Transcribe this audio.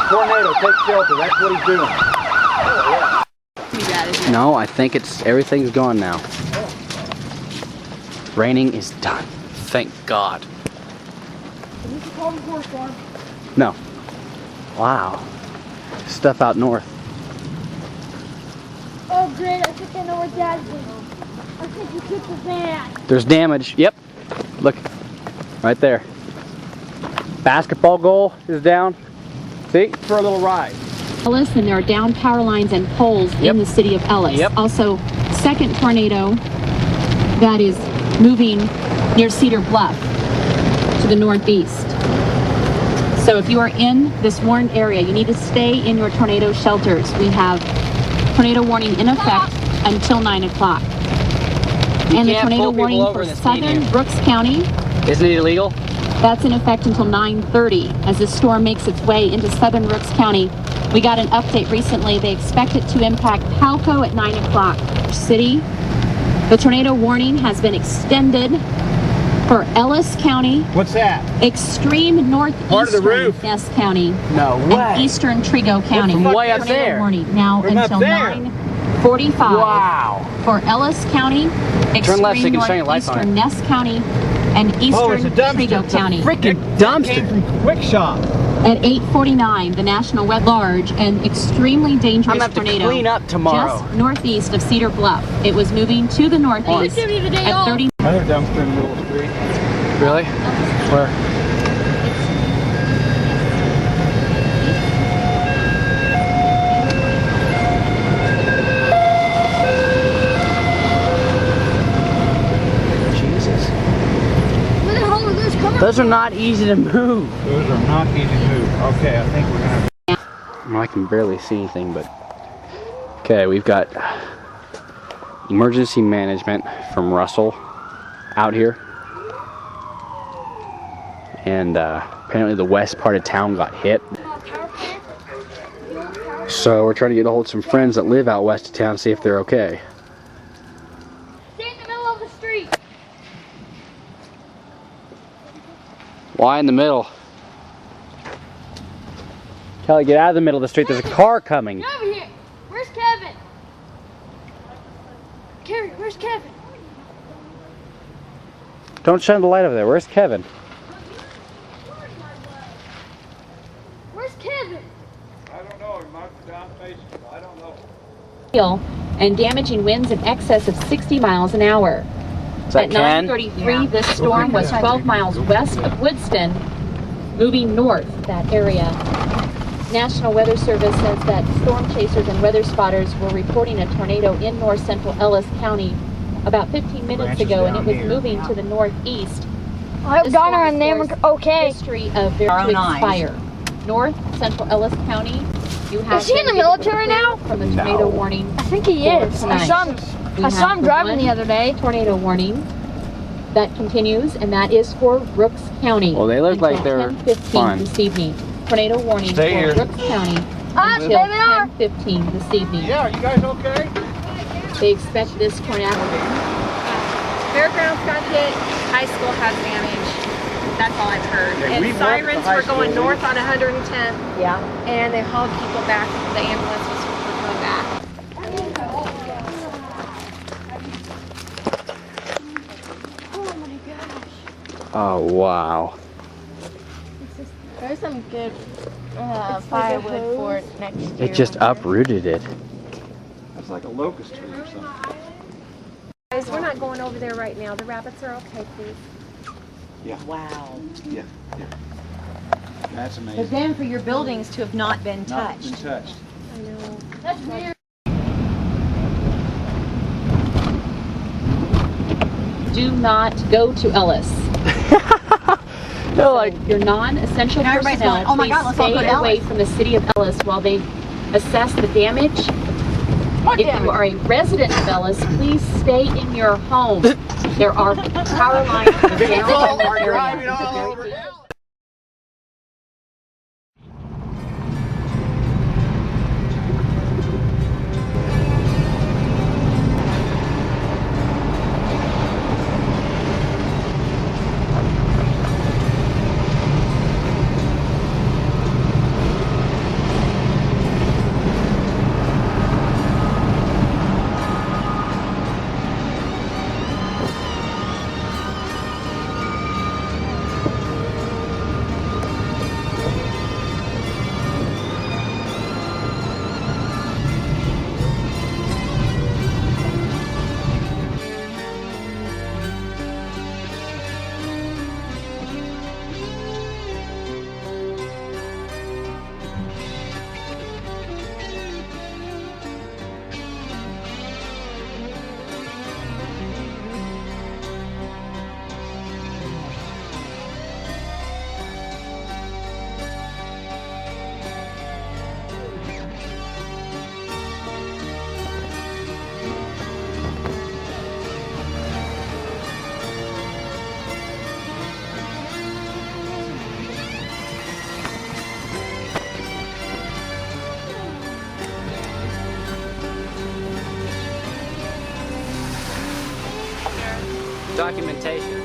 tornado. Take shelter. That's what he's doing. No, I think everything's gone now. Raining is done. Thank God. No. Wow. Stuff out north. Oh, great. I think I know where Dad's is. I think he took the van. There's damage. Yep. Look. Right there. Basketball goal is down. See? For a little ride. Ellis, and there are down power lines and poles in the city of Ellis. Also, second tornado that is moving near Cedar Bluff to the northeast. So if you are in this warned area, you need to stay in your tornado shelters. We have tornado warning in effect until 9 o'clock. And the tornado warning for southern Brooks County. Isn't it illegal? That's in effect until 9:30 as the storm makes its way into southern Brooks County. We got an update recently. They expect it to impact Palco at 9 o'clock. City, the tornado warning has been extended for Ellis County. What's that? Extreme northeastern Part of the roof. Ness County. No way. And eastern Trigo County. From way up tornado there. warning now From until up there. 9:45. Wow. For Ellis County, Turn left so you extreme can shine your lights on it. northeastern Ness County, and eastern Trigo County. Freaking Came dumpster. from Quick Shop. At 8:49, the national wet large and extremely dangerous I'm gonna have to tornado clean up tomorrow. just northeast of Cedar Bluff. It was moving to the northeast Give you the day at off. 30. Another dumpster in the middle of the street. Really? Where? Jesus. Where the hell are those coming Those are not easy to move. Those are not easy to move. Okay, I think we're gonna. Well, I can barely see anything, but okay, we've got emergency management from Russell out here, and apparently the west part of town got hit. So we're trying to get a hold of some friends that live out west of town, see if they're okay. Stay in the middle of the street. Why in the middle? Kelly, get out of the middle of the street. There's a car coming. Get over here. Where's Kevin? Carrie, where's Kevin? Don't shine the light over there. Where's Kevin? Where's Kevin? I don't know. He marked the down station. I don't know. And damaging winds in excess of 60 miles an hour. Is that At Ken? 9:33, this storm was 12 miles west of Woodston, moving north that area. National Weather Service says that storm chasers and weather spotters were reporting a tornado in north central Ellis County about 15 minutes ago, and it was moving to the northeast. I hope Donna and them are okay. History of very to expire. North central Ellis County, you have. Is he in the military now? From the tornado warning. I think he is. I saw him driving the other day. Tornado warning that continues, and that is for Brooks County. Well, they look until like they're 10:15 fine. this evening. Tornado warning Stay for here. Brooks County until There they are. 10:15 this evening. Yeah, are you guys okay? They expect this tornado. Fairgrounds got hit, high school has damage. That's all I've heard. Yeah, And we've worked at the sirens high were going school. north on 110th, Yeah. and they hauled people back. The ambulance was coming back. Oh, wow. There's some good firewood for next year. It just uprooted it. That's like a locust tree or something. Guys, we're not going over there right now. The rabbits are okay, please. Yeah. Wow. Yeah. Yeah. That's But amazing. then for your buildings to have not been Not been touched. touched. I know. That's weird. Do not go to Ellis. They're like, Your non-essential Now everybody's personnel, going, "Oh my please God, let's all go stay to away Ellis." from the city of Ellis while they assess the damage. What If you are a resident of Ellis, please stay in your home. There are power lines down in the area. documentation.